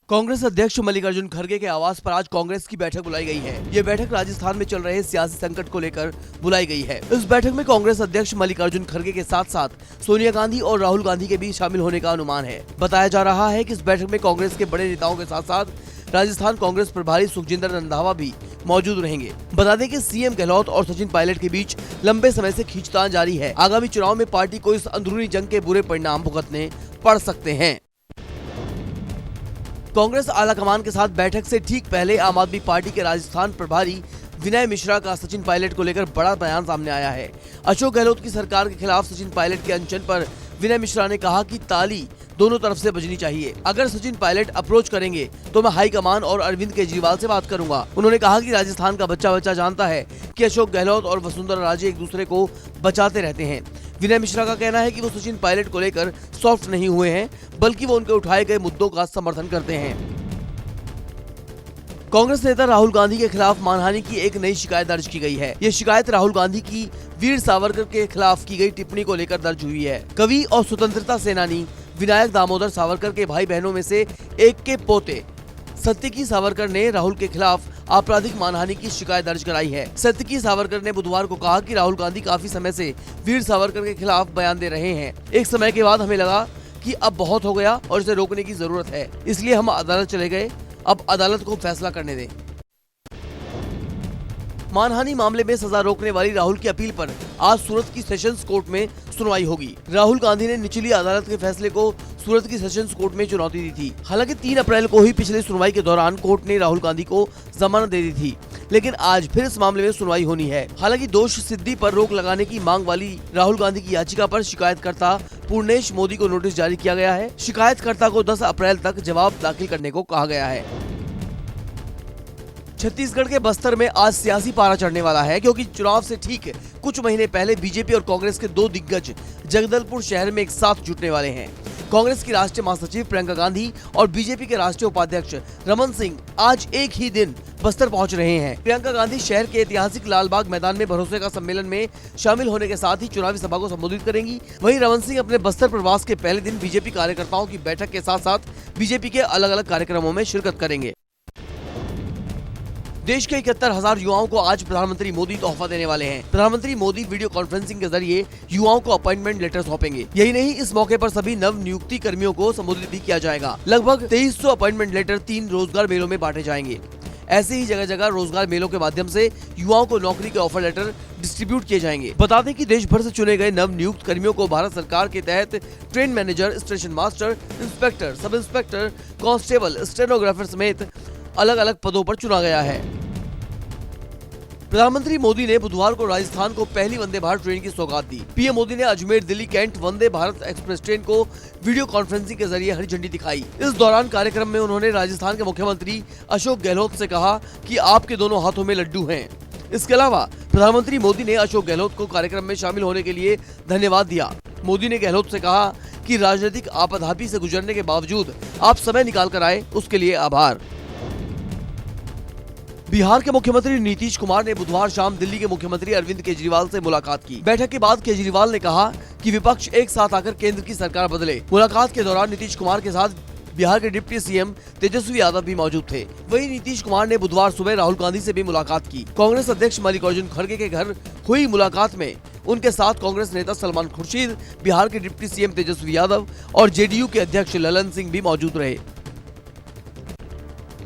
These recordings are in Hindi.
कांग्रेस अध्यक्ष मल्लिकार्जुन खड़गे के आवास पर आज कांग्रेस की बैठक बुलाई गई है। ये बैठक राजस्थान में चल रहे सियासी संकट को लेकर बुलाई गई है। इस बैठक में कांग्रेस अध्यक्ष मल्लिकार्जुन खड़गे के साथ साथ सोनिया गांधी और राहुल गांधी के भी शामिल होने का अनुमान है। बताया जा रहा है कि इस बैठक में कांग्रेस के बड़े नेताओं के साथ साथ राजस्थान कांग्रेस प्रभारी सुखजिंदर रंधावा भी मौजूद रहेंगे। बता दें कि सीएम गहलोत और सचिन पायलट के बीच लंबे समय से खींचतान जारी है। आगामी चुनाव में पार्टी को इस अंदरूनी जंग के बुरे परिणाम भुगतने पड़ सकते हैं। कांग्रेस आलाकमान के साथ बैठक से ठीक पहले आम आदमी पार्टी के राजस्थान प्रभारी विनय मिश्रा का सचिन पायलट को लेकर बड़ा बयान सामने आया है। अशोक गहलोत की सरकार के खिलाफ सचिन पायलट के अनशन पर विनय मिश्रा ने कहा कि ताली दोनों तरफ से बजनी चाहिए। अगर सचिन पायलट अप्रोच करेंगे तो मैं हाईकमान और अरविंद केजरीवाल से बात करूंगा। उन्होंने कहा कि राजस्थान का बच्चा बच्चा जानता है कि अशोक गहलोत और वसुंधरा राजे एक दूसरे को बचाते रहते हैं। विनय मिश्रा का कहना है कि वो सचिन पायलट को लेकर सॉफ्ट नहीं हुए हैं, बल्कि वो उनके उठाए गए मुद्दों का समर्थन करते हैं। कांग्रेस नेता राहुल गांधी के खिलाफ मानहानि की एक नई शिकायत दर्ज की गई है। ये शिकायत राहुल गांधी की वीर सावरकर के खिलाफ की गई टिप्पणी को लेकर दर्ज हुई है। कवि और स्वतंत्रता सेनानी विनायक दामोदर सावरकर के भाई बहनों में से एक के पोते सत्यकी सावरकर ने राहुल के खिलाफ आपराधिक मानहानि की शिकायत दर्ज कराई है। सत्यकी सावरकर ने बुधवार को कहा कि राहुल गांधी काफी समय से वीर सावरकर के खिलाफ बयान दे रहे हैं। एक समय के बाद हमें लगा कि अब बहुत हो गया और इसे रोकने की जरूरत है, इसलिए हम अदालत चले गए। अब अदालत को फैसला करने दें। मानहानि मामले में सजा रोकने वाली राहुल की अपील पर आज सूरत की सेशंस कोर्ट में सुनवाई होगी। राहुल गांधी ने निचली अदालत के फैसले को सूरत की सेशंस कोर्ट में चुनौती दी थी। हालांकि 3 अप्रैल को ही पिछली सुनवाई के दौरान कोर्ट ने राहुल गांधी को जमानत दे दी थी, लेकिन आज फिर इस मामले में सुनवाई होनी है। हालांकि दोष सिद्धि पर रोक लगाने की मांग वाली राहुल गांधी की याचिका पर शिकायतकर्ता पूर्णेश मोदी को नोटिस जारी किया गया है। शिकायतकर्ता को 10 अप्रैल तक जवाब दाखिल करने को कहा गया है। छत्तीसगढ़ के बस्तर में आज सियासी पारा चढ़ने वाला है, क्योंकि चुनाव से ठीक कुछ महीने पहले बीजेपी और कांग्रेस के 2 दिग्गज जगदलपुर शहर में एक साथ जुटने वाले हैं। कांग्रेस की राष्ट्रीय महासचिव प्रियंका गांधी और बीजेपी के राष्ट्रीय उपाध्यक्ष रमन सिंह आज एक ही दिन बस्तर पहुंच रहे हैं। प्रियंका गांधी शहर के ऐतिहासिक लालबाग मैदान में भरोसे का सम्मेलन में शामिल होने के साथ ही चुनावी सभा को संबोधित करेंगी। वहीं रमन सिंह अपने बस्तर प्रवास के पहले दिन बीजेपी कार्यकर्ताओं की बैठक के साथ साथ बीजेपी के अलग अलग कार्यक्रमों में शिरकत करेंगे। देश के 71,000 युवाओं को आज प्रधानमंत्री मोदी तोहफा देने वाले हैं। प्रधानमंत्री मोदी वीडियो कॉन्फ्रेंसिंग के जरिए युवाओं को अपॉइंटमेंट लेटर सौंपेंगे। यही नहीं, इस मौके पर सभी नव नियुक्ति कर्मियों को संबोधित भी किया जाएगा। लगभग 2300 अपॉइंटमेंट लेटर 3 रोजगार मेलों में बांटे जाएंगे। ऐसे ही जगह जगह रोजगार मेलों के माध्यम से युवाओं को नौकरी के ऑफर लेटर डिस्ट्रीब्यूट किए जाएंगे। बता दें कि देश भर से चुने गए नव नियुक्त कर्मियों को भारत सरकार के तहत train manager, station master, inspector, sub inspector, constable, stenographer समेत अलग अलग पदों पर चुना गया है। प्रधानमंत्री मोदी ने बुधवार को राजस्थान को पहली वंदे भारत ट्रेन की सौगात दी। पीएम मोदी ने Ajmer Delhi cantt Vande Bharat express train को वीडियो कॉन्फ्रेंसिंग के जरिए हरी झंडी दिखाई। इस दौरान कार्यक्रम में उन्होंने राजस्थान के मुख्यमंत्री अशोक गहलोत से कहा कि आपके दोनों हाथों में लड्डू हैं। इसके अलावा प्रधानमंत्री मोदी ने अशोक गहलोत को कार्यक्रम में शामिल होने के लिए धन्यवाद दिया। मोदी ने गहलोत से कहा कि राजनीतिक आपाधापी से गुजरने के बावजूद आप समय निकाल कर आए, उसके लिए आभार। बिहार के मुख्यमंत्री नीतीश कुमार ने बुधवार शाम दिल्ली के मुख्यमंत्री अरविंद केजरीवाल से मुलाकात की। बैठक के बाद केजरीवाल ने कहा कि विपक्ष एक साथ आकर केंद्र की सरकार बदले। मुलाकात के दौरान नीतीश कुमार के साथ बिहार के डिप्टी सीएम तेजस्वी यादव भी मौजूद थे। वहीं नीतीश कुमार ने बुधवार सुबह राहुल गांधी से भी मुलाकात की। कांग्रेस अध्यक्ष मल्लिकार्जुन खड़गे के घर हुई मुलाकात में उनके साथ कांग्रेस नेता सलमान खुर्शीद, बिहार के डिप्टी सीएम तेजस्वी यादव और जेडीयू के अध्यक्ष ललन सिंह भी मौजूद रहे।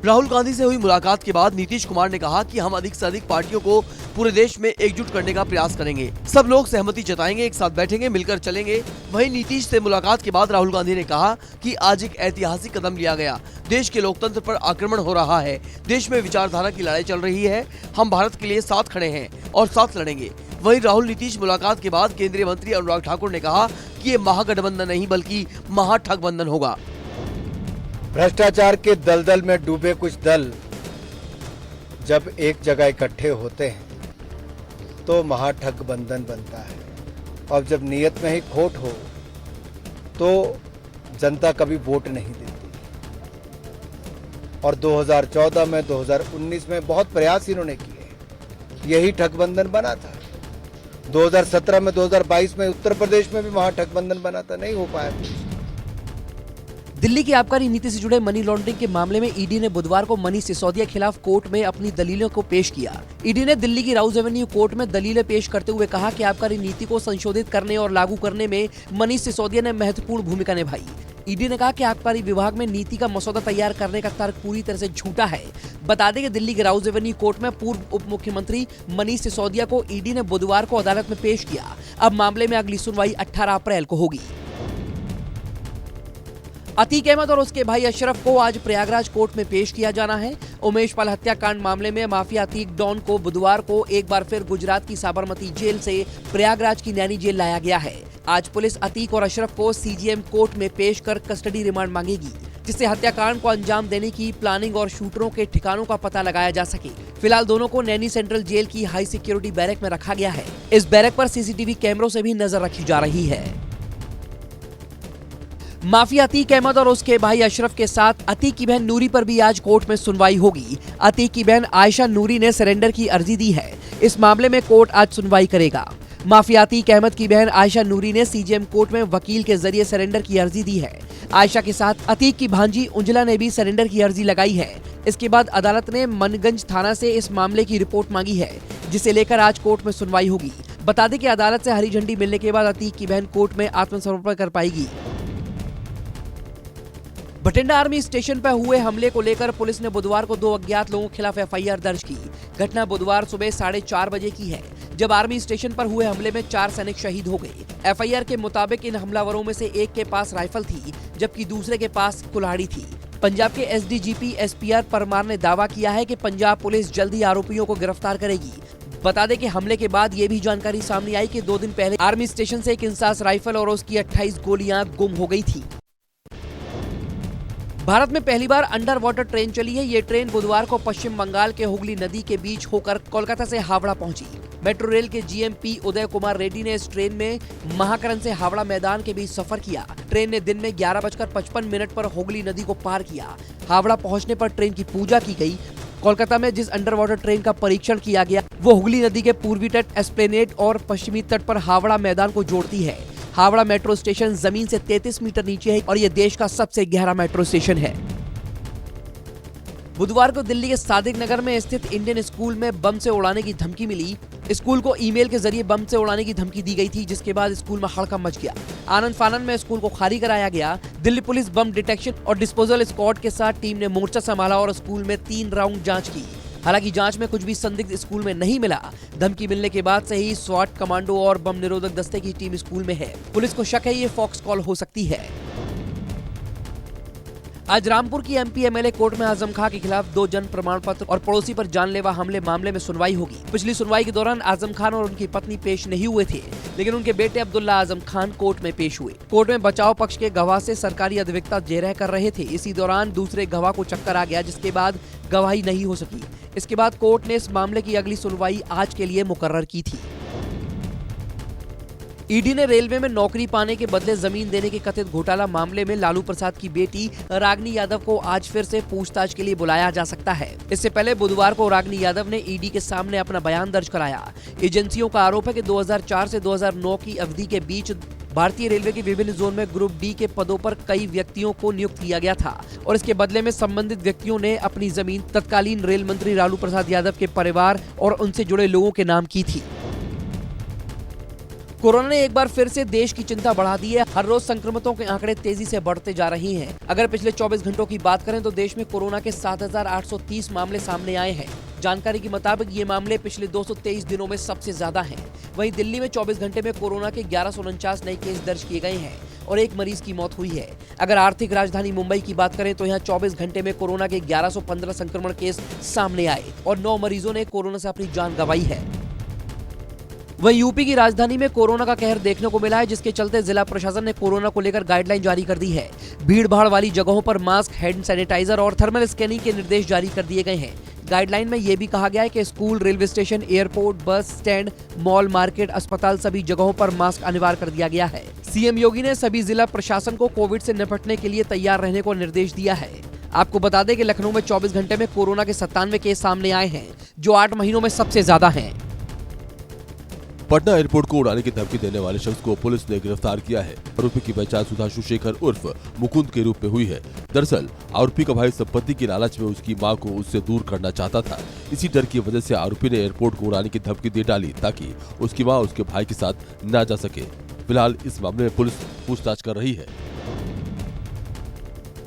राहुल गांधी से हुई मुलाकात के बाद नीतीश कुमार ने कहा कि हम अधिक से अधिक पार्टियों को पूरे देश में एकजुट करने का प्रयास करेंगे। सब लोग सहमति जताएंगे, एक साथ बैठेंगे, मिलकर चलेंगे। वहीं नीतीश से मुलाकात के बाद राहुल गांधी ने कहा कि आज एक ऐतिहासिक कदम लिया गया। देश के लोकतंत्र पर आक्रमण हो रहा है। देश में विचारधारा की लड़ाई चल रही है। हम भारत के लिए साथ खड़े हैं और साथ लड़ेंगे। वहीं राहुल नीतीश मुलाकात के बाद केंद्रीय मंत्री अनुराग ठाकुर ने कहा कि ये महागठबंधन नहीं बल्कि महाठगबंधन होगा। भ्रष्टाचार के दलदल में डूबे कुछ दल जब एक जगह इकट्ठे होते हैं तो महाठगबंधन बनता है, और जब नियत में ही खोट हो तो जनता कभी वोट नहीं देती। और 2014 में 2019 में बहुत प्रयास इन्होंने किए, यही ठगबंधन बना था। 2017 में 2022 में उत्तर प्रदेश में भी महाठगबंधन बना था, नहीं हो पाया। दिल्ली की आबकारी नीति से जुड़े मनी लॉन्ड्रिंग के मामले में ईडी ने बुधवार को मनीष सिसोदिया के खिलाफ कोर्ट में अपनी दलीलों को पेश किया। ईडी ने दिल्ली की राउज एवेन्यू कोर्ट में दलीलें पेश करते हुए कहा कि आबकारी नीति को संशोधित करने और लागू करने में मनीष सिसोदिया ने महत्वपूर्ण भूमिका निभाई। ईडी ने कहा कि आबकारी विभाग में नीति का मसौदा तैयार करने का तर्क पूरी तरह से झूठा है। बता दें कि दिल्ली के राउज एवेन्यू कोर्ट में पूर्व उप मुख्यमंत्री मनीष सिसोदिया को ईडी ने बुधवार को अदालत में पेश किया। अब मामले में अगली सुनवाई 18 अप्रैल को होगी। अतीक अहमद और उसके भाई अशरफ को आज प्रयागराज कोर्ट में पेश किया जाना है। उमेश पाल हत्याकांड मामले में माफिया अतीक डॉन को बुधवार को एक बार फिर गुजरात की साबरमती जेल से प्रयागराज की नैनी जेल लाया गया है। आज पुलिस अतीक और अशरफ को सीजीएम कोर्ट में पेश कर कस्टडी रिमांड मांगेगी, जिससे हत्याकांड को अंजाम देने की प्लानिंग और शूटरों के ठिकानों का पता लगाया जा सके। फिलहाल दोनों को नैनी सेंट्रल जेल की हाई सिक्योरिटी बैरक में रखा गया है। इस बैरक पर सीसीटीवी कैमरों से भी नजर रखी जा रही है। माफिया अतीक अहमद और उसके भाई अशरफ के साथ अतीक की बहन नूरी पर भी आज कोर्ट में सुनवाई होगी। अतीक की बहन आयशा नूरी ने सरेंडर की अर्जी दी है। इस मामले में कोर्ट आज सुनवाई करेगा। माफिया अतीक अहमद की बहन आयशा नूरी ने सीजीएम कोर्ट में वकील के जरिए सरेंडर की अर्जी दी है। आयशा के साथ अतीक की भांजी उंजला ने भी सरेंडर की अर्जी लगाई है। इसके बाद अदालत ने मनगंज थाना से इस मामले की रिपोर्ट मांगी है, जिसे लेकर आज कोर्ट में सुनवाई होगी। बता दें कि अदालत से हरी झंडी मिलने के बाद अतीक की बहन कोर्ट में आत्मसमर्पण कर पाएगी। बठिंडा आर्मी स्टेशन पर हुए हमले को लेकर पुलिस ने बुधवार को 2 अज्ञात लोगों के खिलाफ एफआईआर दर्ज की। घटना बुधवार सुबह 4:30 बजे की है, जब आर्मी स्टेशन पर हुए हमले में 4 सैनिक शहीद हो गए। एफआईआर के मुताबिक इन हमलावरों में से एक के पास राइफल थी, जबकि दूसरे के पास कुल्हाड़ी थी। पंजाब के एसडीजीपी एसपीआर परमार ने दावा किया है कि पंजाब पुलिस जल्द ही आरोपियों को गिरफ्तार करेगी। बता दें कि हमले के बाद ये भी जानकारी सामने आई कि 2 दिन पहले आर्मी स्टेशन से एक इंसास राइफल और उसकी 28 गोलियां गुम हो गई थी। भारत में पहली बार अंडर वाटर ट्रेन चली है। ये ट्रेन बुधवार को पश्चिम बंगाल के हुगली नदी के बीच होकर कोलकाता से हावड़ा पहुंची। मेट्रो रेल के जीएमपी उदय कुमार रेड्डी ने इस ट्रेन में महाकरण से हावड़ा मैदान के बीच सफर किया। ट्रेन ने दिन में 11:55 पर हुगली नदी को पार किया। हावड़ा पहुंचने पर ट्रेन की पूजा की गई। कोलकाता में जिस अंडर वाटर ट्रेन का परीक्षण किया गया वो हुगली नदी के पूर्वी तट एस्प्लेनेड और पश्चिमी तट पर हावड़ा मैदान को जोड़ती है। हावड़ा मेट्रो स्टेशन जमीन से 33 मीटर नीचे है और यह देश का सबसे गहरा मेट्रो स्टेशन है। बुधवार को दिल्ली के सादिक नगर में स्थित इंडियन स्कूल में बम से उड़ाने की धमकी मिली। स्कूल को ईमेल के जरिए बम से उड़ाने की धमकी दी गई थी, जिसके बाद स्कूल में हड़कंप मच गया। आनंद फानन में स्कूल को खाली कराया गया। दिल्ली पुलिस बम डिटेक्शन और डिस्पोजल स्क्वाड के साथ टीम ने मोर्चा संभाला और स्कूल में 3 राउंड जांच की। हालांकि जांच में कुछ भी संदिग्ध स्कूल में नहीं मिला। धमकी मिलने के बाद से ही स्वाट कमांडो और बम निरोधक दस्ते की टीम स्कूल में है। पुलिस को शक है ये फॉक्स कॉल हो सकती है। आज रामपुर की एमपी एमएलए कोर्ट में आजम खान के खिलाफ 2 जन्म प्रमाण पत्र और पड़ोसी पर जानलेवा हमले मामले में सुनवाई होगी। पिछली सुनवाई के दौरान आजम खान और उनकी पत्नी पेश नहीं हुए थे, लेकिन उनके बेटे अब्दुल्ला आजम खान कोर्ट में पेश हुए। कोर्ट में बचाव पक्ष के गवाह से सरकारी अधिवक्ता जेरह कर रहे थे। इसी दौरान दूसरे गवाह को चक्कर आ गया, जिसके बाद गवाही नहीं हो सकी। इसके बाद कोर्ट ने इस मामले की अगली सुनवाई आज के लिए मुकर्रर की थी। ईडी ने रेलवे में नौकरी पाने के बदले जमीन देने के कथित घोटाला मामले में लालू प्रसाद की बेटी रागिनी यादव को आज फिर से पूछताछ के लिए बुलाया जा सकता है। इससे पहले बुधवार को रागिनी यादव ने ईडी के सामने अपना बयान दर्ज कराया। एजेंसियों का आरोप है कि 2004 से 2009 की अवधि के बीच भारतीय रेलवे के विभिन्न जोन में ग्रुप डी के पदों पर कई व्यक्तियों को नियुक्त किया गया था और इसके बदले में संबंधित व्यक्तियों ने अपनी जमीन तत्कालीन रेल मंत्री लालू प्रसाद यादव के परिवार और उनसे जुड़े लोगों के नाम की थी। कोरोना ने एक बार फिर से देश की चिंता बढ़ा दी है। हर रोज संक्रमितों के आंकड़े तेजी से बढ़ते जा रहे हैं। अगर पिछले 24 घंटों की बात करें तो देश में कोरोना के 7,830 मामले सामने आए हैं। जानकारी के मुताबिक ये मामले पिछले 223 दिनों में सबसे ज्यादा हैं। वहीं दिल्ली में 24 घंटे में कोरोना के 1149 नए केस दर्ज किए गए हैं और 1 मरीज की मौत हुई है। अगर आर्थिक राजधानी मुंबई की बात करें तो यहाँ 24 घंटे में कोरोना के 1115 संक्रमण केस सामने आए और 9 मरीजों ने कोरोना से अपनी जान गंवाई है। वहीं यूपी की राजधानी में कोरोना का कहर देखने को मिला है, जिसके चलते जिला प्रशासन ने कोरोना को लेकर गाइडलाइन जारी कर दी है। भीड़ भाड़ वाली जगहों पर मास्क, हैंड सैनिटाइजर और थर्मल स्कैनिंग के निर्देश जारी कर दिए गए हैं। गाइडलाइन में यह भी कहा गया है कि school, railway station, airport, bus stand, mall, market, अस्पताल सभी जगहों पर मास्क अनिवार्य कर दिया गया है। सीएम योगी ने सभी जिला प्रशासन को कोविड से निपटने के लिए तैयार रहने को निर्देश दिया है। आपको बता दें कि लखनऊ में 24 घंटे में कोरोना के 97 केस सामने आए हैं, जो 8 महीनों में सबसे ज्यादा हैं। पटना एयरपोर्ट को उड़ाने की धमकी देने वाले शख्स को पुलिस ने गिरफ्तार किया है। आरोपी की पहचान सुधांशु शेखर उर्फ मुकुंद के रूप में हुई है। दरअसल आरोपी का भाई संपत्ति की लालच में उसकी मां को उससे दूर करना चाहता था। इसी डर की वजह से आरोपी ने एयरपोर्ट को उड़ाने की धमकी दे डाली ताकि उसकी मां उसके भाई के साथ न जा सके। फिलहाल इस मामले में पुलिस पूछताछ कर रही है।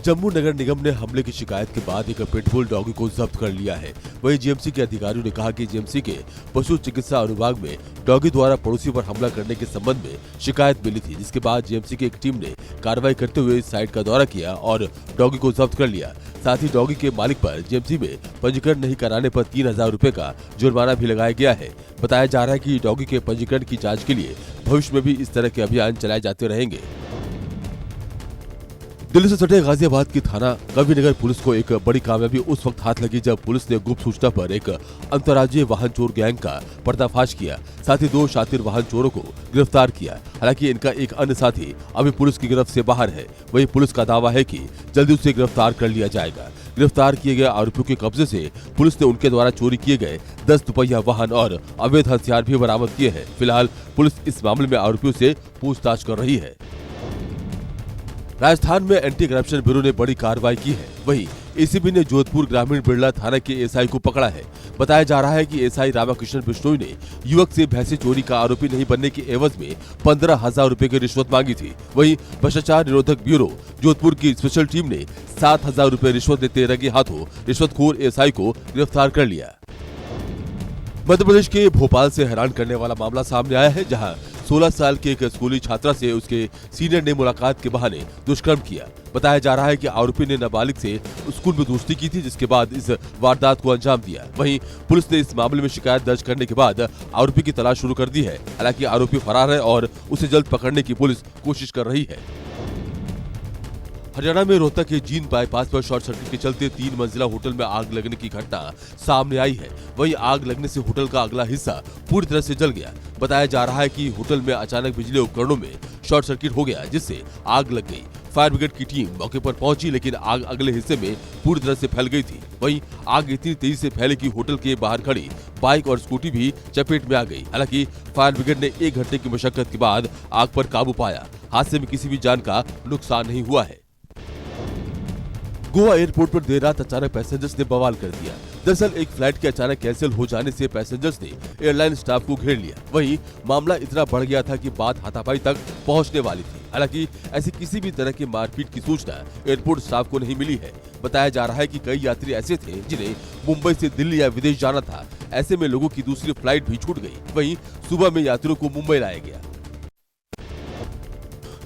जम्मू नगर निगम ने हमले की शिकायत के बाद एक पिटबुल डॉगी को जब्त कर लिया है। वहीं जीएमसी के अधिकारियों ने कहा कि जीएमसी के पशु चिकित्सा अनुभाग में डॉगी द्वारा पड़ोसी पर हमला करने के संबंध में शिकायत मिली थी, जिसके बाद जीएमसी की एक टीम ने कार्रवाई करते हुए इस साइट का दौरा किया और डॉगी को जब्त कर लिया। साथ ही डॉगी के मालिक पर जीएमसी में पंजीकरण नहीं कराने पर 3000 रुपए का जुर्माना भी लगाया गया है। बताया जा रहा है कि डॉगी के पंजीकरण की जाँच के लिए भविष्य में भी इस तरह के अभियान चलाए जाते रहेंगे। दिल्ली से सटे गाजियाबाद की थाना कविनगर पुलिस को एक बड़ी कामयाबी उस वक्त हाथ लगी जब पुलिस ने गुप्त सूचना पर एक अंतर्राज्यीय वाहन चोर गैंग का पर्दाफाश किया। साथ ही 2 शातिर वाहन चोरों को गिरफ्तार किया। हालांकि इनका एक अन्य साथी अभी पुलिस की गिरफ्त से बाहर है। वहीं पुलिस का दावा है कि जल्दी उसे गिरफ्तार कर लिया जाएगा। गिरफ्तार किए गए आरोपियों के कब्जे से पुलिस ने उनके द्वारा चोरी किए गए 10 दुपहिया वाहन और अवैध हथियार भी बरामद किए हैं। फिलहाल पुलिस इस मामले में आरोपियों से पूछताछ कर रही है। राजस्थान में एंटी करप्शन ब्यूरो ने बड़ी कार्रवाई की है। वहीं एसीबी ने जोधपुर ग्रामीण बिरला थाना के एसआई को पकड़ा है। बताया जा रहा है कि एसआई रामाकृष्ण बिश्नोई ने युवक से भैंसे चोरी का आरोपी नहीं बनने के एवज में 15,000 रुपए की रिश्वत मांगी थी। वहीं भ्रष्टाचार निरोधक ब्यूरो जोधपुर की स्पेशल टीम ने 7,000 रुपए रिश्वत देते रंगे हाथों रिश्वतखोर एसआई को गिरफ्तार कर लिया। मध्य प्रदेश के भोपाल से हैरान करने वाला मामला सामने आया है, जहां 16 साल के एक स्कूली छात्रा से उसके सीनियर ने मुलाकात के बहाने दुष्कर्म किया। बताया जा रहा है कि आरोपी ने नाबालिग से स्कूल में दोस्ती की थी, जिसके बाद इस वारदात को अंजाम दिया। वहीं पुलिस ने इस मामले में शिकायत दर्ज करने के बाद आरोपी की तलाश शुरू कर दी है। हालांकि आरोपी फरार है और उसे जल्द पकड़ने की पुलिस कोशिश कर रही है। हरियाणा में रोहतक के जींद बाईपास पर शॉर्ट सर्किट के चलते 3 मंजिला होटल में आग लगने की घटना सामने आई है। वहीं आग लगने से होटल का अगला हिस्सा पूरी तरह से जल गया। बताया जा रहा है कि होटल में अचानक बिजली उपकरणों में शॉर्ट सर्किट हो गया, जिससे आग लग गई। फायर ब्रिगेड की टीम मौके पर पहुंची, लेकिन आग अगले हिस्से में पूरी तरह से फैल गई थी। वहीं आग इतनी तेजी से फैली कि होटल के बाहर खड़ी बाइक और स्कूटी भी चपेट में आ गई। हालांकि फायर ब्रिगेड ने 1 घंटे की मशक्कत के बाद आग पर काबू पाया। हादसे में किसी भी जान का नुकसान नहीं हुआ है। गोवा एयरपोर्ट पर देर रात अचानक पैसेंजर्स ने बवाल कर दिया। दरअसल एक फ्लाइट के अचानक कैंसिल हो जाने से पैसेंजर्स ने एयरलाइन स्टाफ को घेर लिया। वहीं मामला इतना बढ़ गया था कि बात हाथापाई तक पहुंचने वाली थी। हालांकि ऐसी किसी भी तरह की मारपीट की सूचना एयरपोर्ट स्टाफ को नहीं मिली है। बताया जा रहा है कि कई यात्री ऐसे थे जिन्हें मुंबई से दिल्ली या विदेश जाना था। ऐसे में लोगों की दूसरी फ्लाइट भी छूट गई। वहीं सुबह में यात्रियों को मुंबई लाया गया।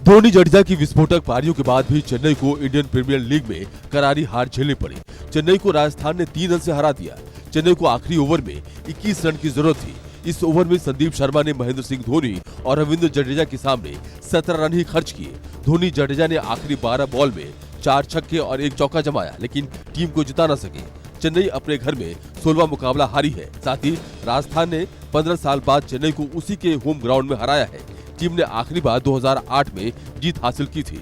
धोनी जडेजा की विस्फोटक पारियों के बाद भी चेन्नई को इंडियन प्रीमियर लीग में करारी हार झेलनी पड़ी। चेन्नई को राजस्थान ने 3 रन से हरा दिया। चेन्नई को आखिरी ओवर में 21 रन की जरूरत थी। इस ओवर में संदीप शर्मा ने महेंद्र सिंह धोनी और रविंद्र जडेजा के सामने 17 रन ही खर्च किए। धोनी जडेजा ने आखिरी 12 बॉल में 4 छक्के और 1 चौका जमाया, लेकिन टीम को जिता न सके। चेन्नई अपने घर में 16वां मुकाबला हारी है। साथ ही राजस्थान ने 15 साल बाद चेन्नई को उसी के होम ग्राउंड में हराया है। टीम ने आखिरी बार 2008 में जीत हासिल की थी।